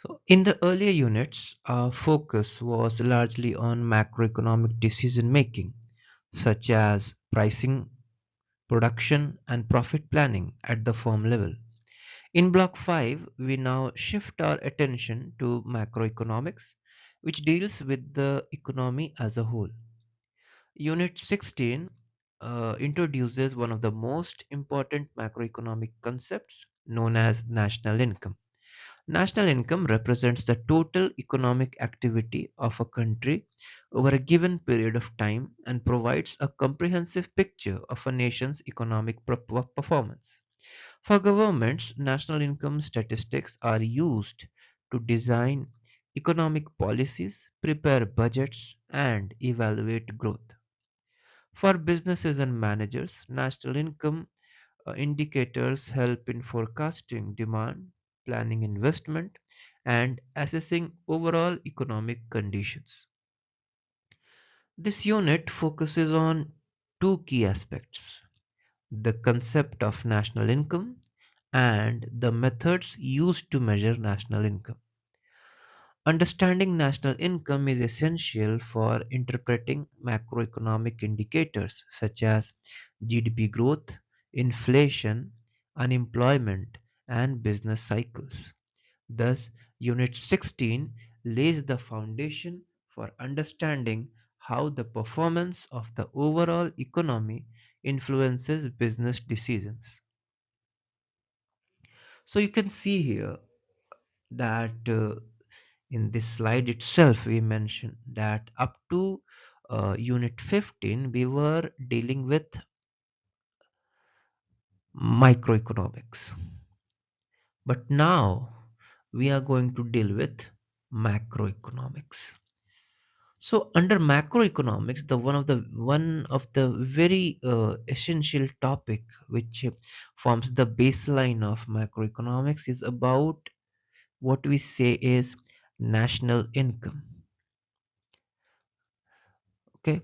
So, in the earlier units, our focus was largely on macroeconomic decision making, such as pricing, production, and profit planning at the firm level. In Block 5, we now shift our attention to macroeconomics, which deals with the economy as a whole. Unit 16 introduces one of the most important macroeconomic concepts known as national income. National income represents the total economic activity of a country over a given period of time and provides a comprehensive picture of a nation's economic performance. For governments, national income statistics are used to design economic policies, prepare budgets, and evaluate growth. For businesses and managers, national income indicators help in forecasting demand, planning investment, and assessing overall economic conditions. This unit focuses on two key aspects: the concept of national income and the methods used to measure national income. Understanding national income is essential for interpreting macroeconomic indicators such as GDP growth, inflation, unemployment, and business cycles. Thus, Unit 16 lays the foundation for understanding how the performance of the overall economy influences business decisions. So, you can see here that in this slide itself we mentioned that up to unit 15 we were dealing with microeconomics, but now we are going to deal with macroeconomics. So under macroeconomics, the one of the very essential topic which forms the baseline of macroeconomics is about what we say is national income. Okay,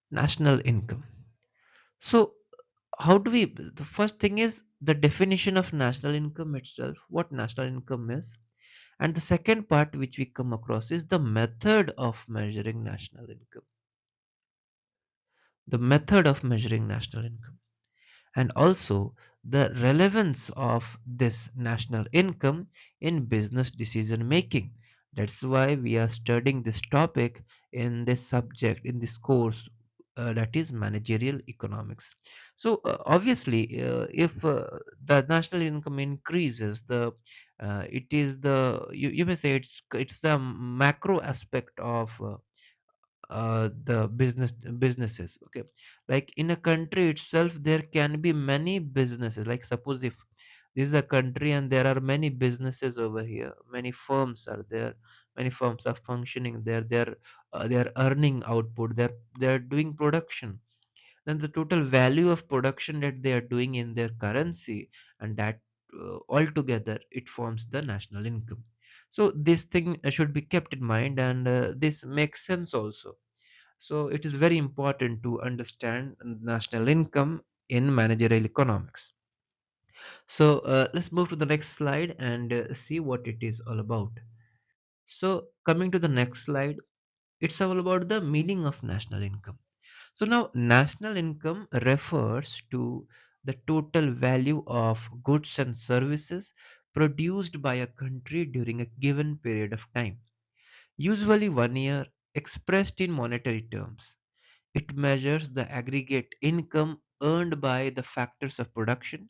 national income. So, how do we? The first thing is the definition of national income itself, what national income is. And the second part which we come across is the method of measuring national income. The method of measuring national income. And also the relevance of this national income in business decision making. That's why we are studying this topic in this subject, in this course, that is managerial economics. So obviously, if the national income increases, the it is the you may say it's the macro aspect of the businesses. Okay, like in a country itself there can be many businesses. Like suppose if this is a country and there are many businesses over here, many firms are there, many firms are functioning there, they're earning output, they're doing production, then the total value of production that they are doing in their currency, and that altogether it forms the national income. So this thing should be kept in mind, and this makes sense also. So it is very important to understand national income in managerial economics. So let's move to the next slide and see what it is all about. So coming to the next slide, it's all about the meaning of national income. So now national income refers to the total value of goods and services produced by a country during a given period of time, usually 1 year, expressed in monetary terms. It measures the aggregate income earned by the factors of production,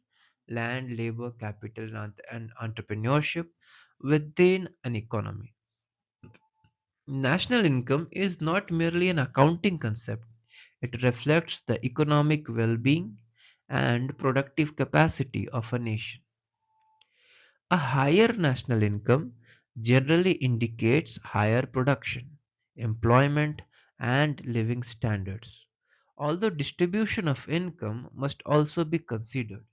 land, labor, capital, and entrepreneurship within an economy. National income is not merely an accounting concept, it reflects the economic well being and productive capacity of a nation. A higher national income generally indicates higher production, employment, and living standards. Although distribution of income must also be considered.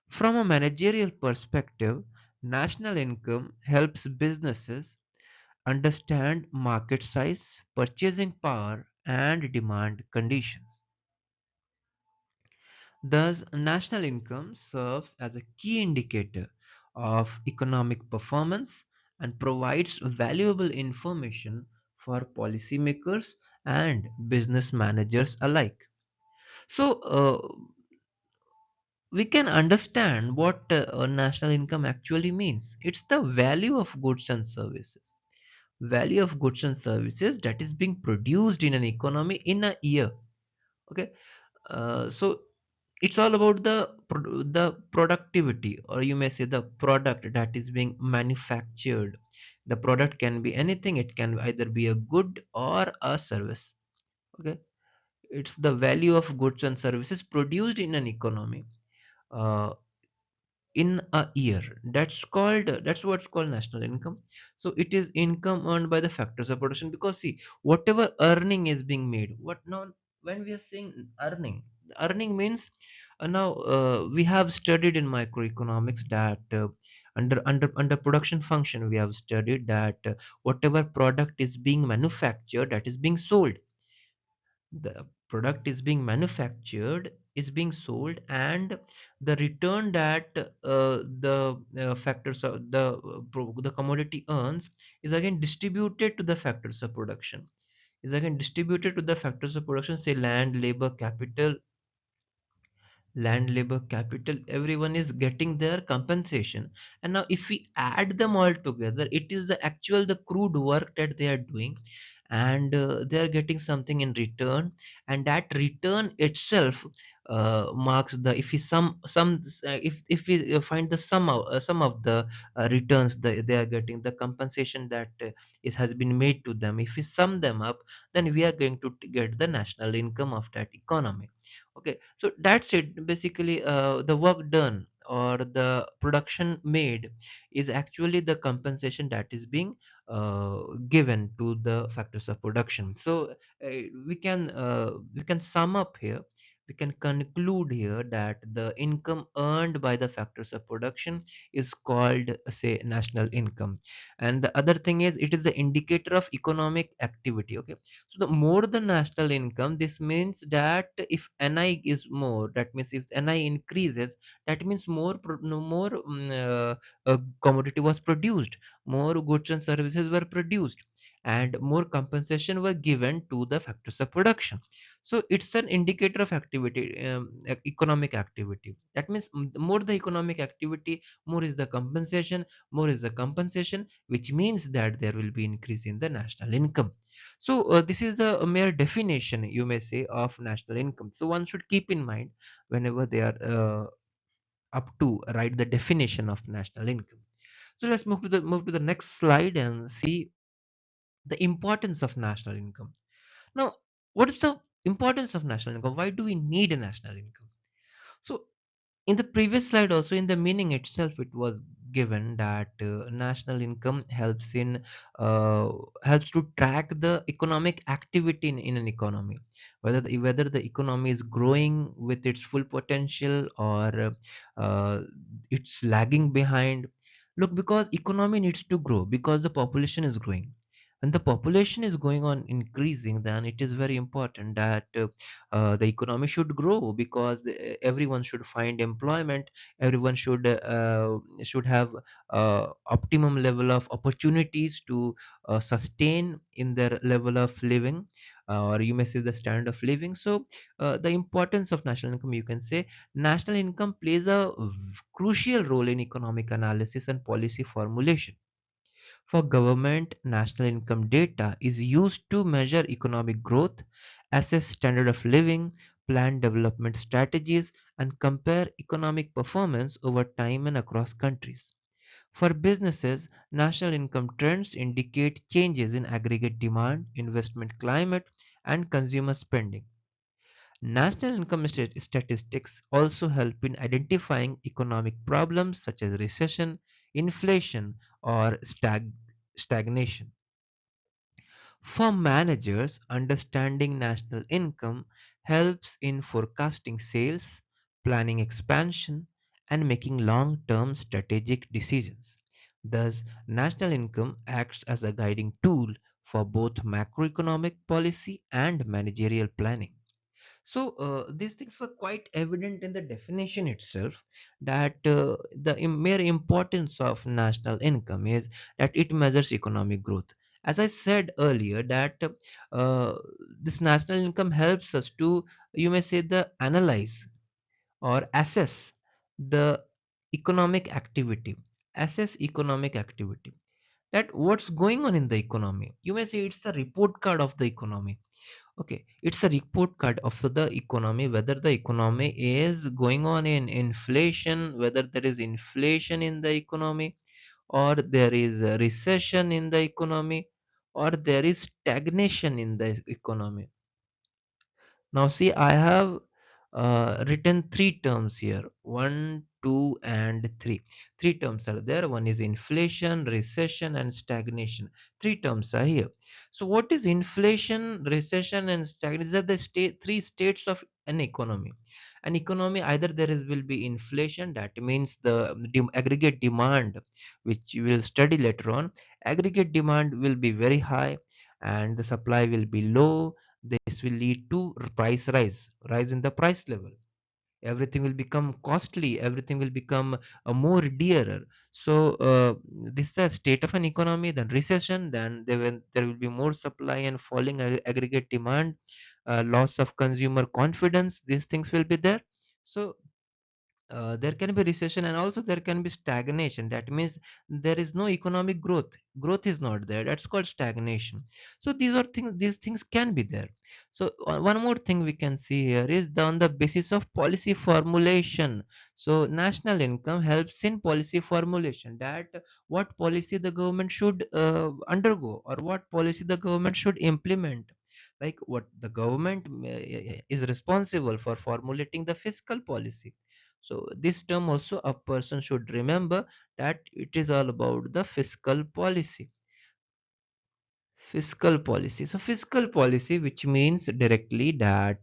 From a managerial perspective, national income helps businesses understand market size, purchasing power, and demand conditions. Thus, national income serves as a key indicator of economic performance and provides valuable information for policymakers and business managers alike. So, we can understand what national income actually means. It's the value of goods and services. Value of goods and services that is being produced in an economy in a year. Okay, so it's all about the productivity, or you may say the product that is being manufactured. The product can be anything. It can either be a good or a service. Okay, it's the value of goods and services produced in an economy. Uh, in a year, that's what's called national income. So it is income earned by the factors of production, because see, whatever earning is being made, what now, when we are saying earning, earning means, now we have studied in microeconomics that under production function, we have studied that whatever product is being manufactured, that is being sold. The product is being manufactured, is being sold, and the return that the factors of the commodity earns is again distributed to the factors of production, say land, labor, capital. Land, labor, capital, everyone is getting their compensation. And now if we add them all together, it is the crude work that they are doing, and they are getting something in return. And that return itself marks the, if we if we find the sum of the returns they are getting, the compensation that has been made to them, if we sum them up, then we are going to get the national income of that economy. Okay, so that's it. Basically, the work done or the production made is actually the compensation that is being given to the factors of production. So we can sum up here. We can conclude here that the income earned by the factors of production is called, say, national income. And the other thing is, it is the indicator of economic activity. Okay, so the more the national income, this means that if NI is more, that means if NI increases, that means no more commodity was produced, more goods and services were produced, and more compensation were given to the factors of production. So it's an indicator of activity, economic activity. That means the more the economic activity, more is the compensation, which means that there will be increase in the national income. So this is the mere definition, you may say, of national income. So one should keep in mind whenever they are up to write the definition of national income. So let's move to the next slide and see the importance of national income. Now, what is the importance of national income? Why do we need a national income? So in the previous slide also, in the meaning itself, it was given that national income uh, helps to track the economic activity in an economy, whether the economy is growing with its full potential, or it's lagging behind. Look, because economy needs to grow because the population is growing. When the population is going on increasing, then it is very important that the economy should grow, because everyone should find employment. Everyone should have optimum level of opportunities to sustain in their level of living, or you may say the standard of living. So the importance of national income, you can say, national income plays a crucial role in economic analysis and policy formulation. For government, national income data is used to measure economic growth, assess standard of living, plan development strategies, and compare economic performance over time and across countries. For businesses, national income trends indicate changes in aggregate demand, investment climate, and consumer spending. National income statistics also help in identifying economic problems such as recession, inflation, or stagnation. For managers, understanding national income helps in forecasting sales, planning expansion, and making long term strategic decisions. Thus, national income acts as a guiding tool for both macroeconomic policy and managerial planning. So these things were quite evident in the definition itself, that the mere importance of national income is that it measures economic growth. As I said earlier, that uh, this national income helps us to, you may say, the analyze or assess the economic activity, assess economic activity, that what's going on in the economy. You may say it's the report card of the economy. Okay, it's a report card of the economy, whether the economy is going on in inflation, whether there is inflation in the economy, or there is a recession in the economy, or there is stagnation in the economy. Now, see, I have written three terms here: one, two, and three. Three terms are there. One is inflation, recession, and stagnation. Three terms are here. So, what is inflation, recession, and stagnation? These are the three states of an economy. An economy, either there is will be inflation, that means the aggregate demand, which we will study later on. Aggregate demand will be very high, and the supply will be low. This will lead to price rise in the price level. Everything will become costly, everything will become more dearer. So this is a state of an economy. Then recession, then there will be more supply and falling aggregate demand, loss of consumer confidence. These things will be there. So there can be recession, and also there can be stagnation. That means there is no economic growth. Growth is not there. That's called stagnation. So these are things. These things can be there. So one more thing we can see here is on the basis of policy formulation. So national income helps in policy formulation. That what policy the government should undergo, or what policy the government should implement. Like what the government is responsible for formulating the fiscal policy. So this term also a person should remember, that it is all about the fiscal policy. Fiscal policy. So fiscal policy, which means directly that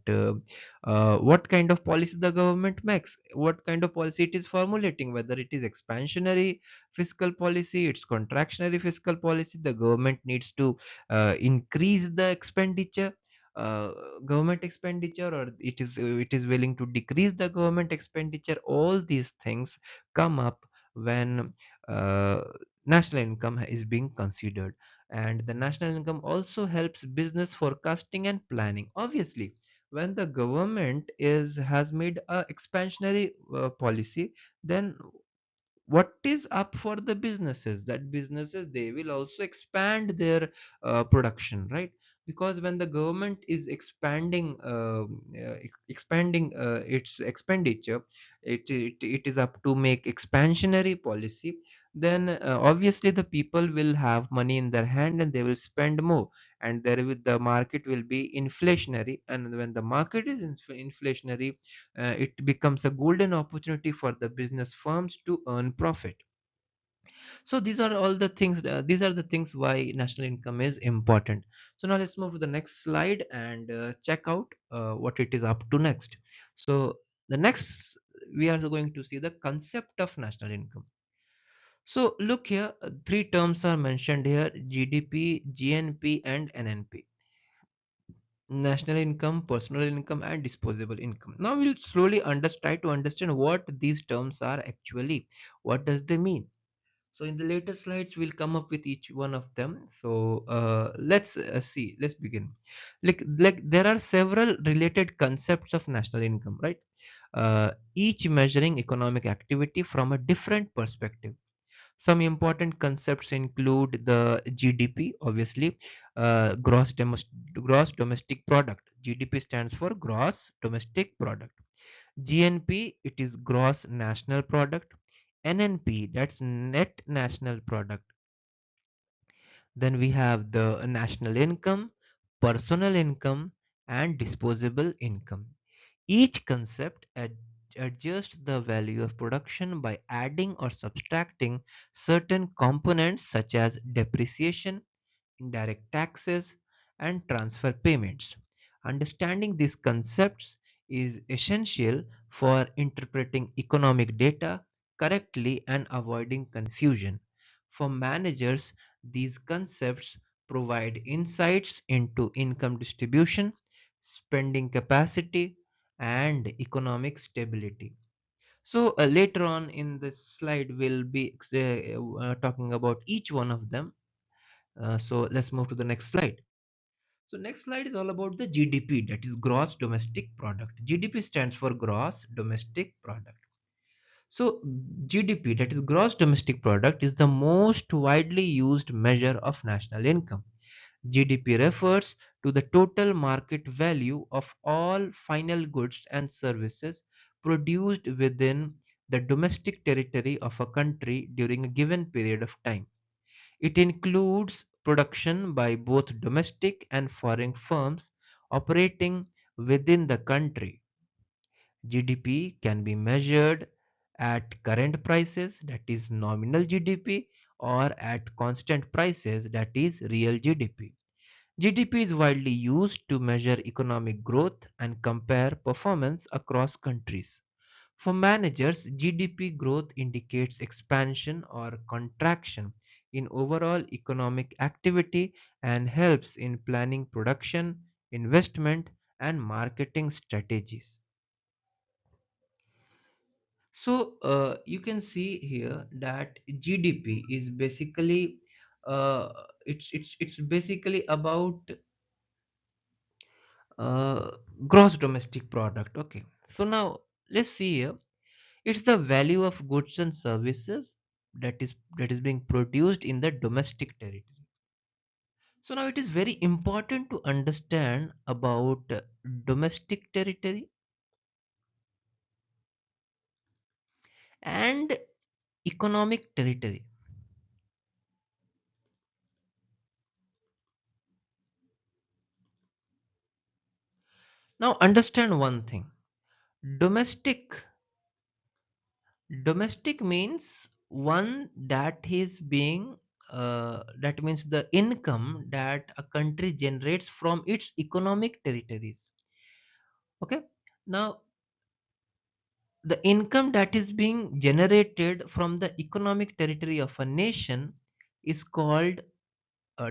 what kind of policy the government makes, what kind of policy it is formulating, whether it is expansionary fiscal policy, it's contractionary fiscal policy. The government needs to increase the expenditure, uh, government expenditure, or it is willing to decrease the government expenditure. All these things come up when uh, national income is being considered. And the national income also helps business forecasting and planning. Obviously, when the government is has made a expansionary policy, then what is up for the businesses, that businesses they will also expand their production, right? Because when the government is expanding its expenditure, it is up to make expansionary policy. Then obviously the people will have money in their hand and they will spend more, and the market will be inflationary. And when the market is inflationary, it becomes a golden opportunity for the business firms to earn profit. So these are all the things, these are the things why national income is important. So now let's move to the next slide and check out what it is up to next. So the next, we are going to see the concept of national income. So look here, three terms are mentioned here: GDP, GNP, and NNP. National income, personal income, and disposable income. Now we'll slowly try to understand what these terms are actually. What does they mean? So in the later slides, we'll come up with each one of them. So let's see. Let's begin. Like there are several related concepts of national income, right? Each measuring economic activity from a different perspective. Some important concepts include the GDP, obviously, gross domestic product. GDP stands for gross domestic product. GNP, it is gross national product. NNP, that's net national product. Then we have the national income, personal income, and disposable income. Each concept adjusts the value of production by adding or subtracting certain components such as depreciation, indirect taxes, and transfer payments. Understanding these concepts is essential for interpreting economic data correctly and avoiding confusion. For managers, these concepts provide insights into income distribution, spending capacity, and economic stability. So later on in this slide, we'll be talking about each one of them. So let's move to the next slide. So next slide is all about the GDP, that is gross domestic product. GDP stands for gross domestic product. So GDP, that is gross domestic product, is the most widely used measure of national income. GDP refers to the total market value of all final goods and services produced within the domestic territory of a country during a given period of time. It includes production by both domestic and foreign firms operating within the country. GDP can be measured at current prices, that is nominal GDP, or at constant prices, that is real GDP. GDP is widely used to measure economic growth and compare performance across countries. For managers, GDP growth indicates expansion or contraction in overall economic activity and helps in planning production, investment, and marketing strategies. So you can see here that GDP is basically uh, it's basically about uh, gross domestic product. Okay, so now let's see here. It's the value of goods and services that is being produced in the domestic territory. So now it is very important to understand about domestic territory and economic territory. Now understand one thing. Domestic domestic means one that is being that means the income that a country generates from its economic territories. Okay, now the income that is being generated from the economic territory of a nation is called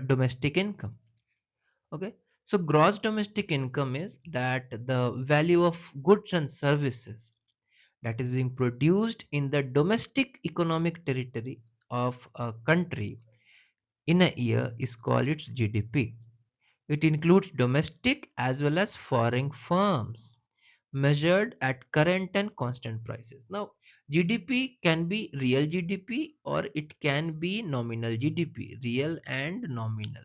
domestic income. Okay, so gross domestic income is that the value of goods and services that is being produced in the domestic economic territory of a country in a year is called its GDP. It includes domestic as well as foreign firms measured at current and constant prices. Now, GDP can be real GDP or it can be nominal GDP, real and nominal.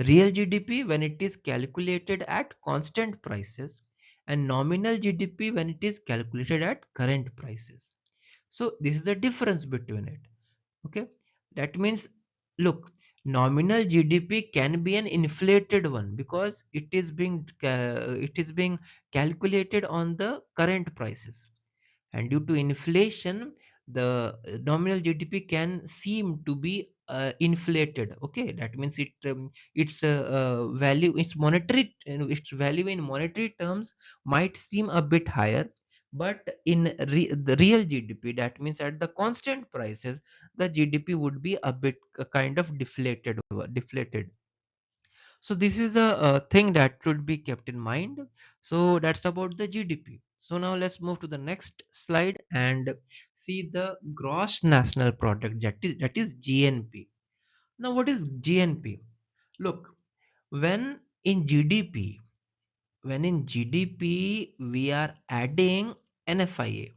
Real GDP when it is calculated at constant prices, and nominal GDP when it is calculated at current prices. So this is the difference between it. Okay, that means, look, nominal GDP can be an inflated one because it is being calculated on the current prices, and due to inflation the nominal GDP can seem to be inflated. Okay, that means its value, its value in monetary terms might seem a bit higher, but in the real GDP, that means at the constant prices, the GDP would be a bit kind of deflated. So this is the thing that should be kept in mind. So that's about the GDP. So now let's move to the next slide and see the gross national product, that is GNP. Now what is GNP? Look, when in GDP, when in GDP we are adding NFIA.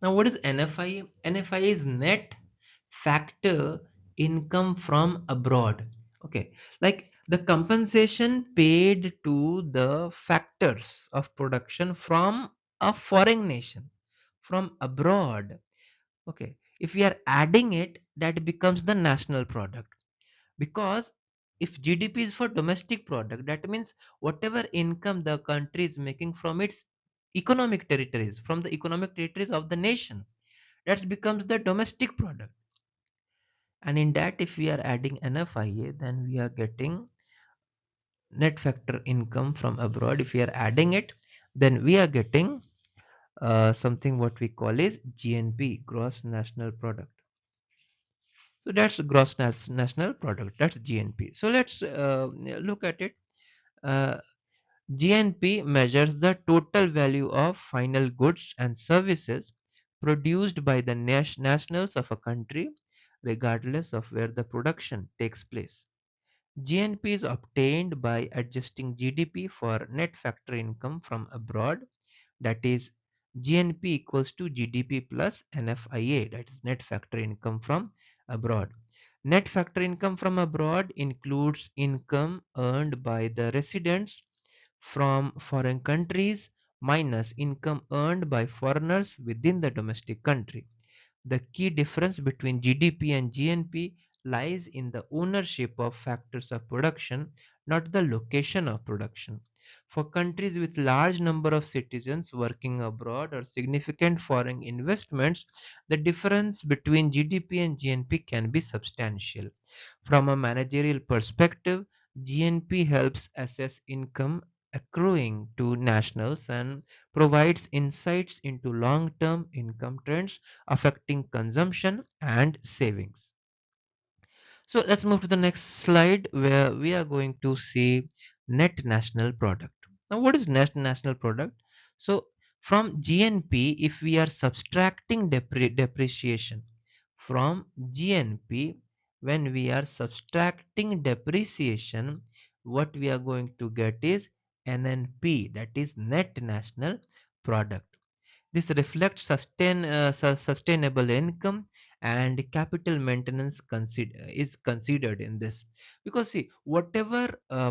Now what is NFIA? NFIA is net factor income from abroad. Okay, like the compensation paid to the factors of production from a foreign nation, from abroad. Okay, if we are adding it, that becomes the national product. Because if GDP is for domestic product, that means whatever income the country is making from its economic territories, from the economic territories of the nation, that becomes the domestic product. And in that, if we are adding NFIA, then we are getting net factor income from abroad. If we are adding it, then we are getting something what we call is GNP, gross national product. So that's national product. That's GNP. So let's look at it. Uh, GNP measures the total value of final goods and services produced by the nationals of a country, regardless of where the production takes place. GNP is obtained by adjusting GDP for net factory income from abroad, that is, GNP equals to GDP plus NFIA, that is net factory income from abroad. Net factory income from abroad includes income earned by the residents from foreign countries minus income earned by foreigners within the domestic country. The key difference between GDP and GNP lies in the ownership of factors of production, not the location of production. For countries with large number of citizens working abroad or significant foreign investments, the difference between GDP and GNP can be substantial. From a managerial perspective, GNP helps assess income accruing to nationals and provides insights into long-term income trends affecting consumption and savings. So let's move to the next slide where we are going to see net national product. Now, what is net national product? So from GNP, if we are subtracting depreciation from GNP, when we are subtracting depreciation, what we are going to get is NNP, that is net national product. This reflects sustainable income and capital maintenance is considered in this, because see, whatever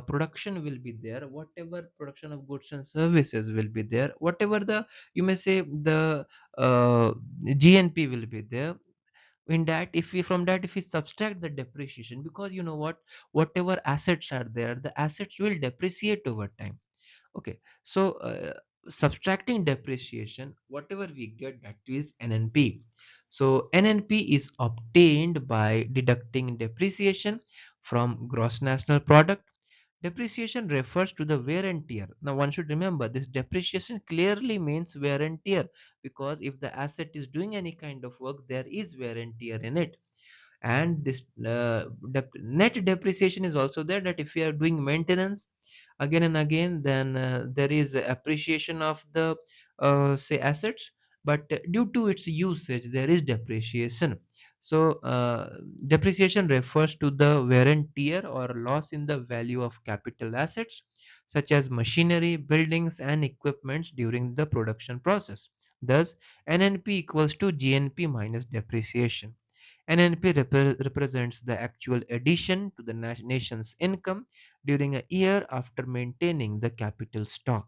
production will be there, whatever production of goods and services will be there, whatever the, you may say, the uh, GNP will be there, in that, if we from that if we subtract the depreciation, because you know what, whatever assets are there, the assets will depreciate over time. Okay, so subtracting depreciation, whatever we get, that is NNP. So NNP is obtained by deducting depreciation from gross national product. Depreciation refers to the wear and tear. Now one should remember this depreciation clearly means wear and tear, because if the asset is doing any kind of work, there is wear and tear in it. And this net depreciation is also there, that if we are doing maintenance again and again, then there is appreciation of the say assets, but due to its usage there is depreciation. So depreciation refers to the wear and tear or loss in the value of capital assets such as machinery, buildings and equipments during the production process. Thus NNP equals to GNP minus depreciation. NNP represents the actual addition to the nation's income during a year after maintaining the capital stock.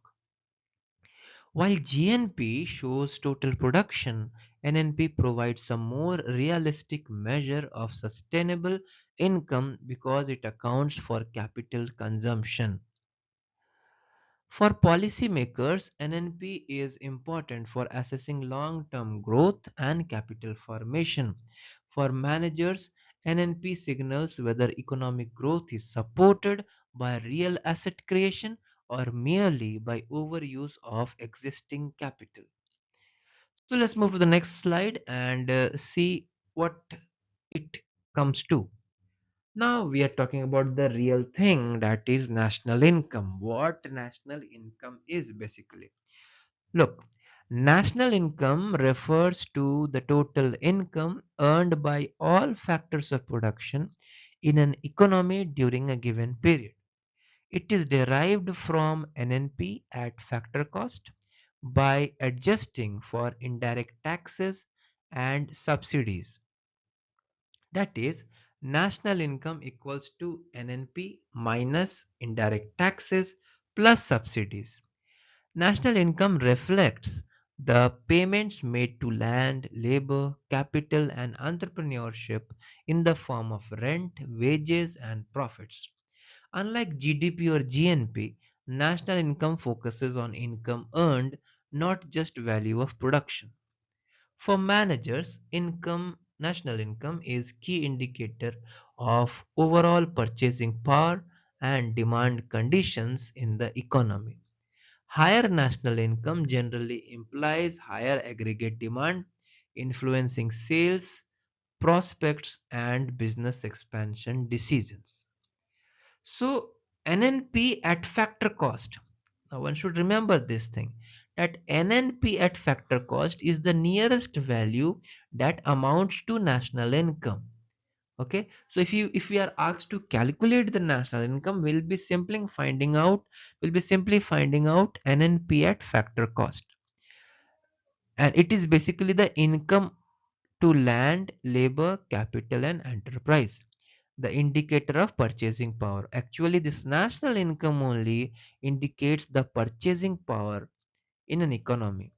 While GNP shows total production, NNP provides a more realistic measure of sustainable income because it accounts for capital consumption. For policymakers, NNP is important for assessing long-term growth and capital formation. For managers, NNP signals whether economic growth is supported by real asset creation or merely by overuse of existing capital. So let's move to the next slide and see what it comes to. Now we are talking about the real thing, that is national income. What national income is basically. Look, national income refers to the total income earned by all factors of production in an economy during a given period. It is derived from NNP at factor cost by adjusting for indirect taxes and subsidies. That is, national income equals to NNP minus indirect taxes plus subsidies. National income reflects the payments made to land, labor, capital, and entrepreneurship in the form of rent, wages, and profits. Unlike GDP or GNP, national income focuses on income earned, not just value of production. For managers, national income is key indicator of overall purchasing power and demand conditions in the economy. Higher national income generally implies higher aggregate demand, influencing sales prospects, and business expansion decisions. So NNP at factor cost. Now one should remember this thing, that NNP at factor cost is the nearest value that amounts to national income. Okay, so if we are asked to calculate the national income, we'll be simply finding out NNP at factor cost, and it is basically the income to land, labor, capital, and enterprise, the indicator of purchasing power. Actually, this national income only indicates the purchasing power in an economy.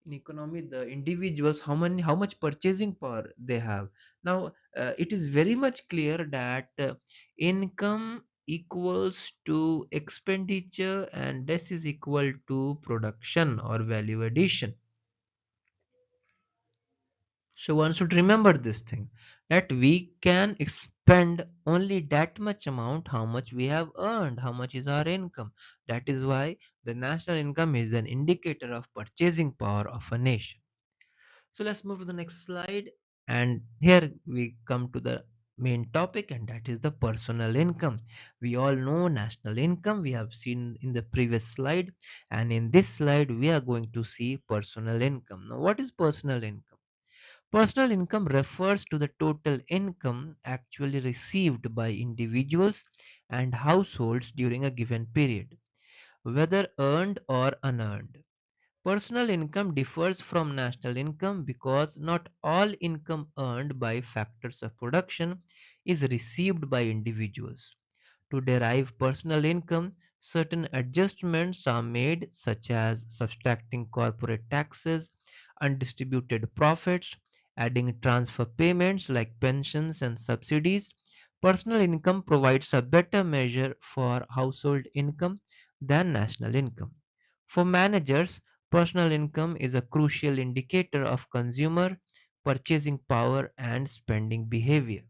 In economy, the individuals, how much purchasing power they have. Now, it is very much clear that income equals to expenditure, and this is equal to production or value addition. So one should remember this thing, that we can spend only that much amount how much we have earned, how much is our income. That is why the national income is an indicator of purchasing power of a nation. So let's move to the next slide. And here we come to the main topic, and that is the personal income. We all know national income, we have seen in the previous slide, and in this slide we are going to see personal income. Now, what is personal income? Personal income refers to the total income actually received by individuals and households during a given period, whether earned or unearned. Personal income differs from national income because not all income earned by factors of production is received by individuals. To derive personal income, certain adjustments are made, such as subtracting corporate taxes, undistributed profits, adding transfer payments like pensions and subsidies. Personal income provides a better measure for household income than national income. For managers, personal income is a crucial indicator of consumer purchasing power and spending behavior.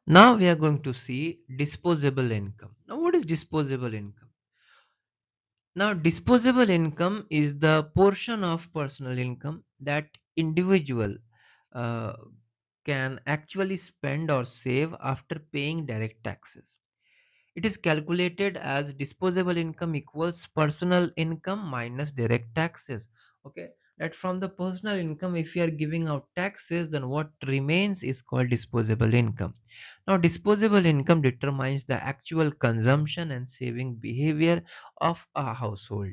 Now we are going to see disposable income. Now, what is disposable income? Now, disposable income is the portion of personal income that individual uh, can actually spend or save after paying direct taxes. It is calculated as disposable income equals personal income minus direct taxes. Okay, that from the personal income, if you are giving out taxes, then what remains is called disposable income. Now, disposable income determines the actual consumption and saving behavior of a household.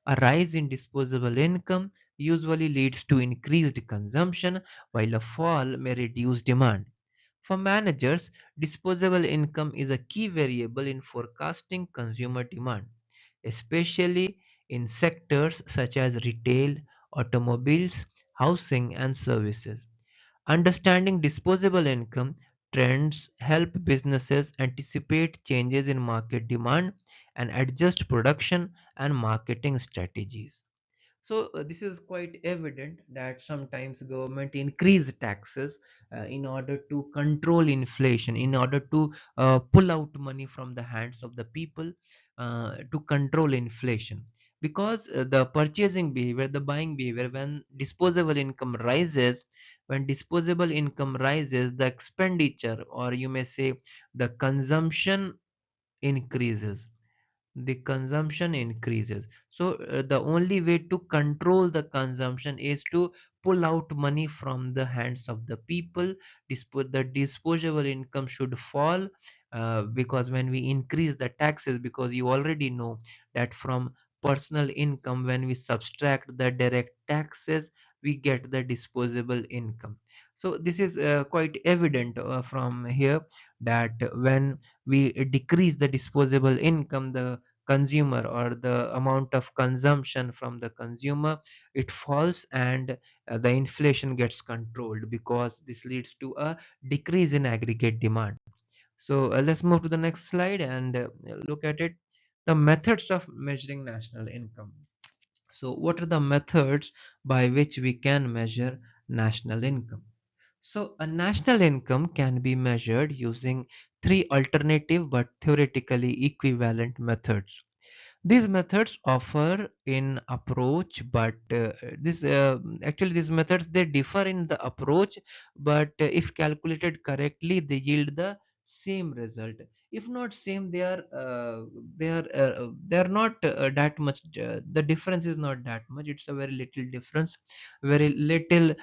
A rise in disposable income usually leads to increased consumption, while a fall may reduce demand. For managers, disposable income is a key variable in forecasting consumer demand, especially in sectors such as retail, automobiles, housing, and services. Understanding disposable income trends help businesses anticipate changes in market demand and adjust production and marketing strategies. So this is quite evident that sometimes government increase taxes in order to control inflation, in order to pull out money from the hands of the people, to control inflation. Because the purchasing behavior, the buying behavior, when disposable income rises, the expenditure, or you may say the consumption, increases. The consumption increases. So the only way to control the consumption is to pull out money from the hands of the people. The disposable income should fall, because when we increase the taxes, because you already know that from personal income, when we subtract the direct taxes, we get the disposable income. So this is quite evident from here, that when we decrease the disposable income, the consumer, or the amount of consumption from the consumer, it falls, and the inflation gets controlled, because this leads to a decrease in aggregate demand. So let's move to the next slide and look at it, the methods of measuring national income. So what are the methods by which we can measure national income? So a national income can be measured using three alternative but theoretically equivalent methods. These methods offer in approach, but this actually these methods they differ in the approach, but if calculated correctly, they yield the same result. If not same, they are not that much. The difference is not that much. It's a very little difference. Very little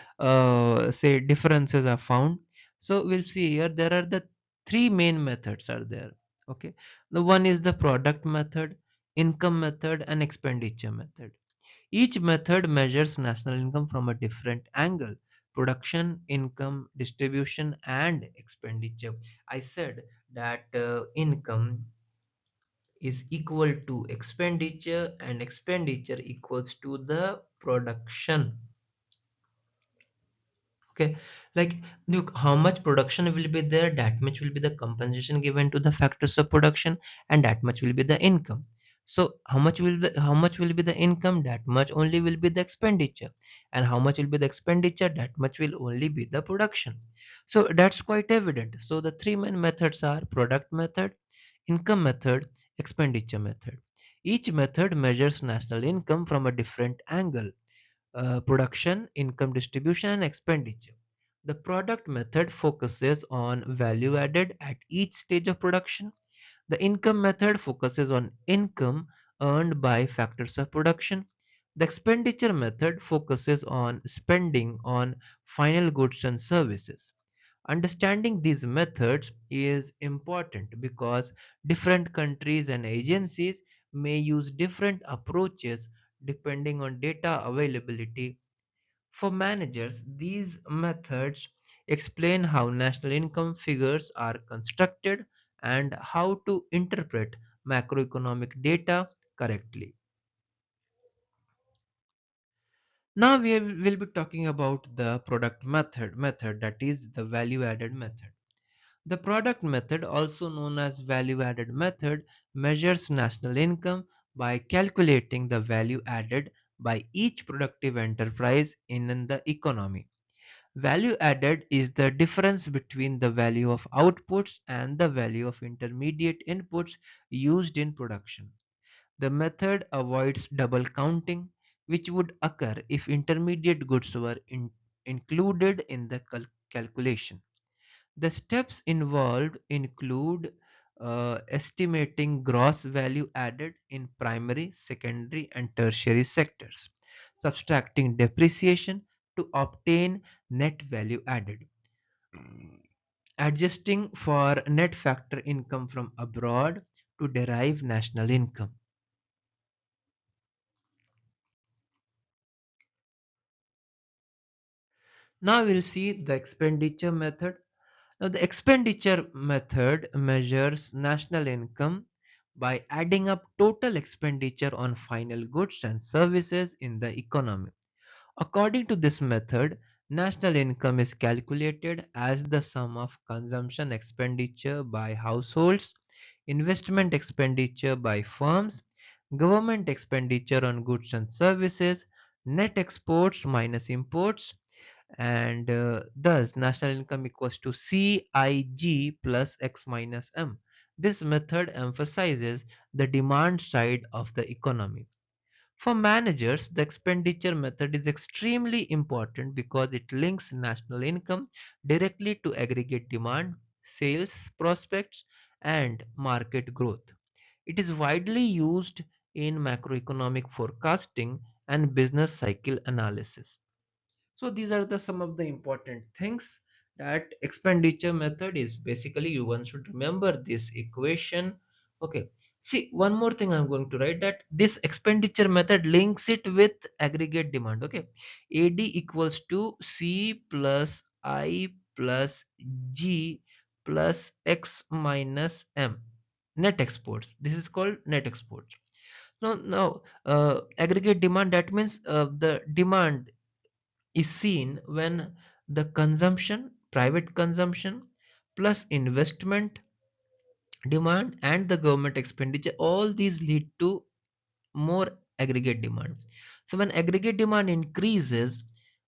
say differences are found. So we'll see here. There are the three main methods are there. Okay, the one is the product method, income method, and expenditure method. Each method measures national income from a different angle: production, income, distribution, and expenditure. I said that income is equal to expenditure and expenditure equals to the production. Okay, like look, how much production will be there, that much will be the compensation given to the factors of production, and that much will be the income. So how much will be the income, that much only will be the expenditure, and how much will be the expenditure, that much will only be the production. So that's quite evident. So the three main methods are product method, income method, expenditure method. Each method measures national income from a different angle: production, income distribution, and expenditure. The product method focuses on value added at each stage of production. The income method focuses on income earned by factors of production. The expenditure method focuses on spending on final goods and services. Understanding these methods is important because different countries and agencies may use different approaches depending on data availability. For managers, these methods explain how national income figures are constructed and how to interpret macroeconomic data correctly. Now will be talking about the product method, that is the value added method. The product method, also known as value added method, measures national income by calculating the value added by each productive enterprise in the economy. Value added is the difference between the value of outputs and the value of intermediate inputs used in production. The method avoids double counting, which would occur if intermediate goods were included in the calculation. The steps involved include estimating gross value added in primary, secondary, and tertiary sectors, subtracting depreciation to obtain net value added, adjusting for net factor income from abroad to derive national income. Now we'll see the expenditure method. Now, the expenditure method measures national income by adding up total expenditure on final goods and services in the economy. According to this method, national income is calculated as the sum of consumption expenditure by households, investment expenditure by firms, government expenditure on goods and services, net exports minus imports, and thus national income equals to CIG plus X minus M. This method emphasizes the demand side of the economy. For managers, the expenditure method is extremely important because it links national income directly to aggregate demand, sales prospects, and market growth. It is widely used in macroeconomic forecasting and business cycle analysis. So these are the some of the important things. That expenditure method is basically, you one should remember this equation. Okay. See, one more thing I'm going to write, that this expenditure method links it with aggregate demand. Okay. AD equals to C plus I plus G plus X minus M. Net exports. This is called net exports. Now, aggregate demand, that means the demand is seen when the consumption, private consumption, plus investment demand and the government expenditure, all these lead to more aggregate demand. So when aggregate demand increases,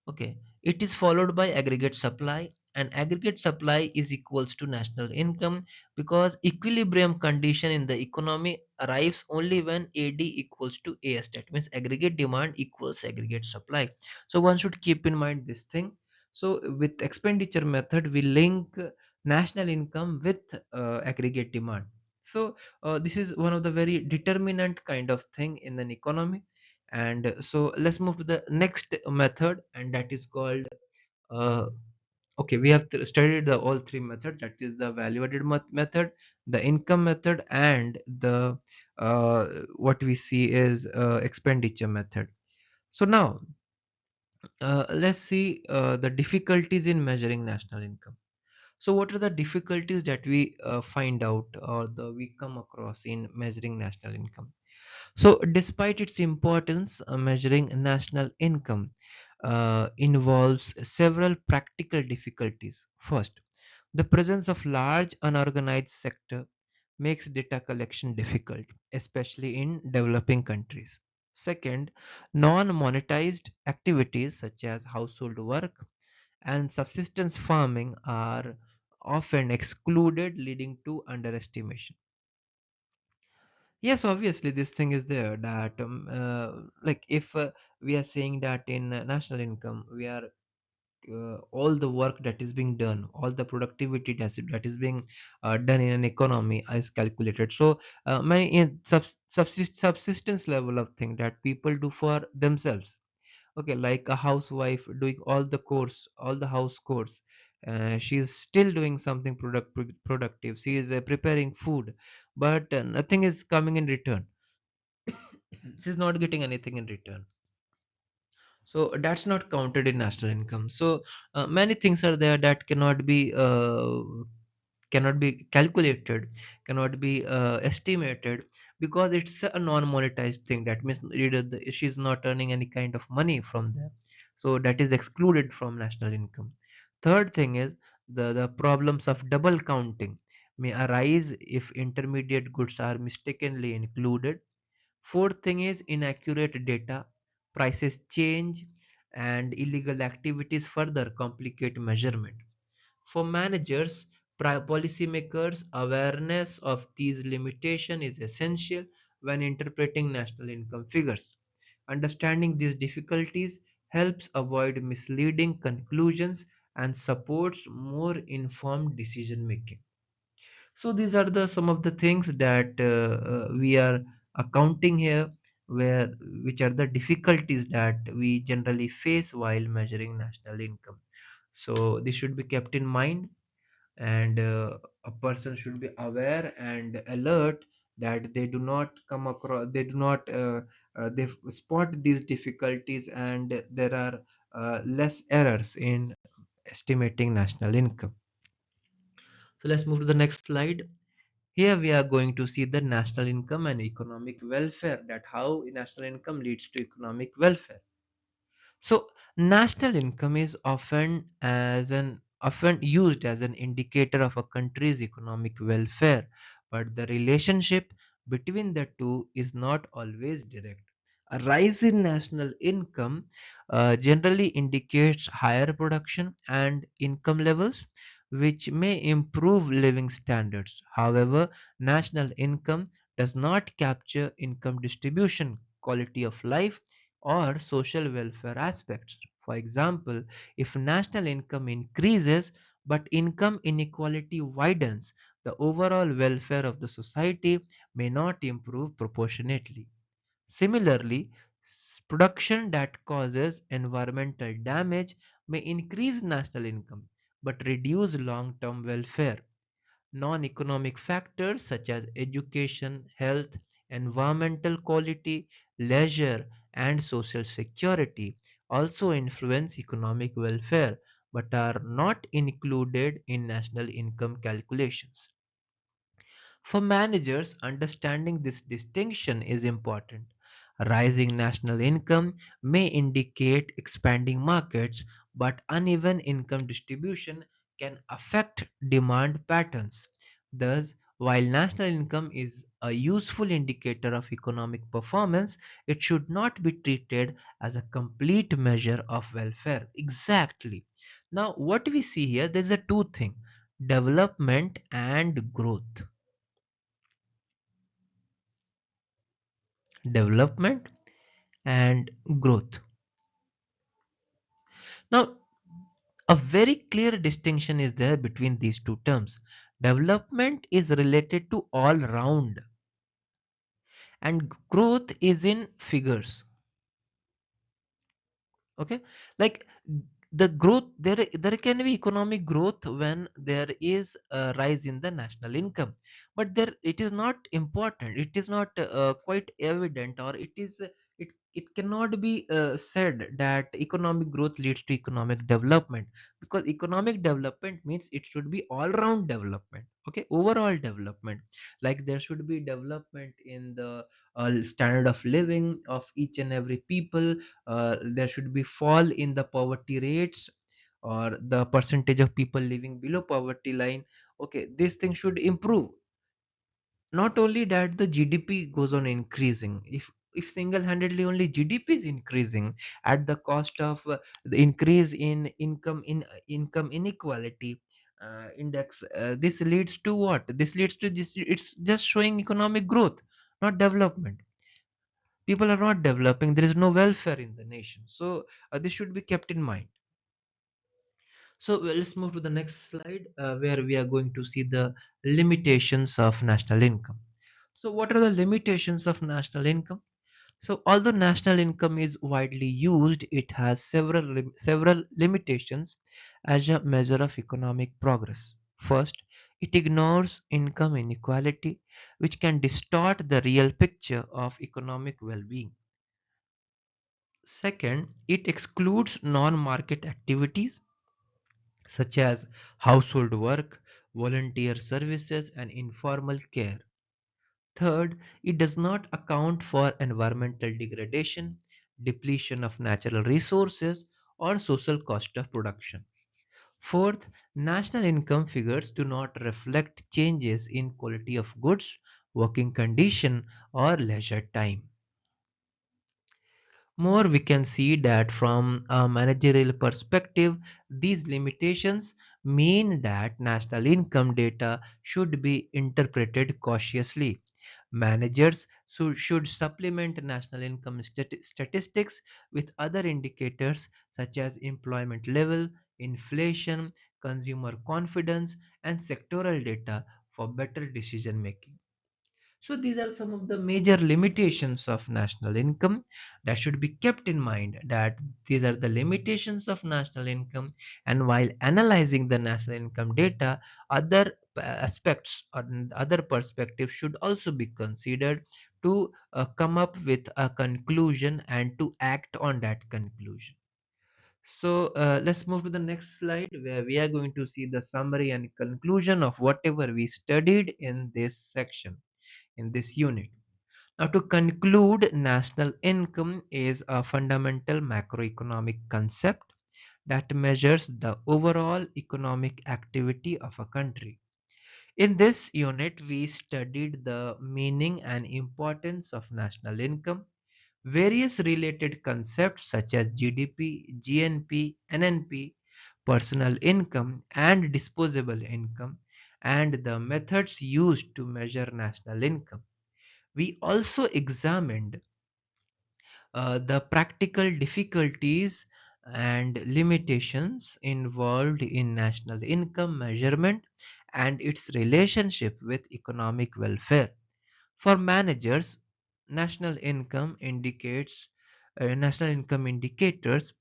okay, it is followed by aggregate supply, and aggregate supply is equals to national income, because equilibrium condition in the economy arrives only when AD equals to AS. That means aggregate demand equals aggregate supply. So one should keep in mind this thing. So with expenditure method, we link national income with aggregate demand. So this is one of the very determinant kind of thing in an economy. And so let's move to the next method, and that is called uh, okay, we have studied the all three methods, that is the value added method, the income method, and the uh, what we see is expenditure method. So now let's see the difficulties in measuring national income. So what are the difficulties that we find out, or we come across in measuring national income? So, despite its importance, measuring national income involves several practical difficulties. First, the presence of large unorganized sector makes data collection difficult, especially in developing countries. Second, non-monetized activities such as household work and subsistence farming are often excluded, leading to underestimation. Yes, obviously, this thing is there that like if we are saying that in national income, we are all the work that is being done, all the productivity that is being done in an economy is calculated. So many in subsistence level of thing that people do for themselves. Okay, like a housewife doing all the house chores, she's still doing something productive. She is preparing food, but nothing is coming in return. She's not getting anything in return, so that's not counted in national income. So many things are there that cannot be calculated, cannot be estimated, because it's a non-monetized thing. That means either she's not earning any kind of money from there, so that is excluded from national income. Third thing is the problems of double counting may arise if intermediate goods are mistakenly included. Fourth thing is inaccurate data, prices change, and illegal activities further complicate measurement. For managers, policymakers, awareness of these limitations is essential when interpreting national income figures. Understanding these difficulties helps avoid misleading conclusions and supports more informed decision making. So these are the some of the things that we are accounting here, where which are the difficulties that we generally face while measuring national income. So this should be kept in mind, and a person should be aware and alert that they do not come across, they do not they spot these difficulties, and there are less errors in estimating national income. So let's move to the next slide. Here we are going to see the national income and economic welfare, that how national income leads to economic welfare. So national income is often used as an indicator of a country's economic welfare, but the relationship between the two is not always direct. A rise in national income generally indicates higher production and income levels, which may improve living standards. However, national income does not capture income distribution, quality of life, or social welfare aspects. For example, if national income increases but income inequality widens, the overall welfare of the society may not improve proportionately. Similarly, production that causes environmental damage may increase national income but reduce long term welfare. Non-economic factors such as education, health, environmental quality, leisure, and social security also influence economic welfare but are not included in national income calculations. For managers, understanding this distinction is important. Rising national income may indicate expanding markets, but uneven income distribution can affect demand patterns. Thus, while national income is a useful indicator of economic performance, it should not be treated as a complete measure of welfare. Exactly. Now what we see here, there's a two thing: development and growth. Development and growth. Now a very clear distinction is there between these two terms. Development is related to all round, and growth is in figures. Okay, like the growth, there can be economic growth when there is a rise in the national income, but there it is not important, it is not quite evident, or it cannot be said that economic growth leads to economic development, because economic development means it should be all round development, okay, overall development. Like there should be development in the standard of living of each and every people. There should be fall in the poverty rates, or the percentage of people living below poverty line. Okay, this thing should improve. Not only that, the GDP goes on increasing. If single-handedly only GDP is increasing at the cost of the increase in income inequality index, this leads to what? This leads to this. It's just showing economic growth, not development. People are not developing, there is no welfare in the nation. So this should be kept in mind. So let's move to the next slide, where we are going to see the limitations of national income. So what are the limitations of national income? So although national income is widely used, it has several limitations as a measure of economic progress. First, it ignores income inequality, which can distort the real picture of economic well-being. Second, it excludes non-market activities such as household work, volunteer services, and informal care. Third, it does not account for environmental degradation, depletion of natural resources, or social cost of production. Fourth, national income figures do not reflect changes in quality of goods, working condition, or leisure time. More, we can see that from a managerial perspective, these limitations mean that national income data should be interpreted cautiously. Managers should supplement national income statistics with other indicators such as employment level, inflation, consumer confidence, and sectoral data for better decision making. So these are some of the major limitations of national income that should be kept in mind, that these are the limitations of national income, and while analyzing the national income data, other aspects or other perspectives should also be considered to come up with a conclusion and to act on that conclusion. So let's move to the next slide, where we are going to see the summary and conclusion of whatever we studied in this section, in this unit. Now, to conclude, national income is a fundamental macroeconomic concept that measures the overall economic activity of a country. In this unit, we studied the meaning and importance of national income, various related concepts such as GDP, GNP, NNP, personal income, and disposable income, and the methods used to measure national income. We also examined the practical difficulties and limitations involved in national income measurement and its relationship with economic welfare. For managers, national income indicators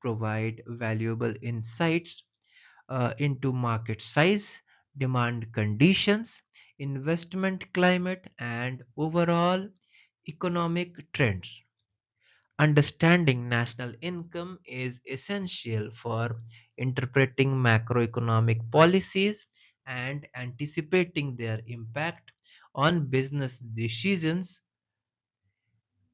provide valuable insights into market size, demand conditions, investment climate, and overall economic trends. Understanding national income is essential for interpreting macroeconomic policies and anticipating their impact on business decisions.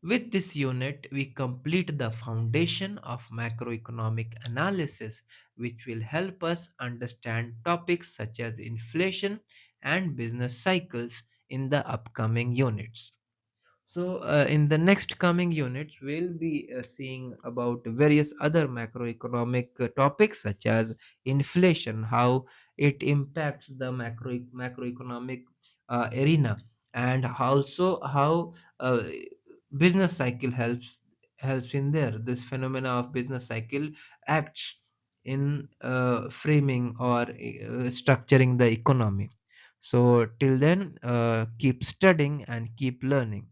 With this unit, we complete the foundation of macroeconomic analysis, which will help us understand topics such as inflation and business cycles in the upcoming units. So, in the next coming units, we'll be seeing about various other macroeconomic topics such as inflation, how it impacts the macroeconomic arena, and also how business cycle helps in there. This phenomena of business cycle acts in framing or structuring the economy. So till then, keep studying and keep learning.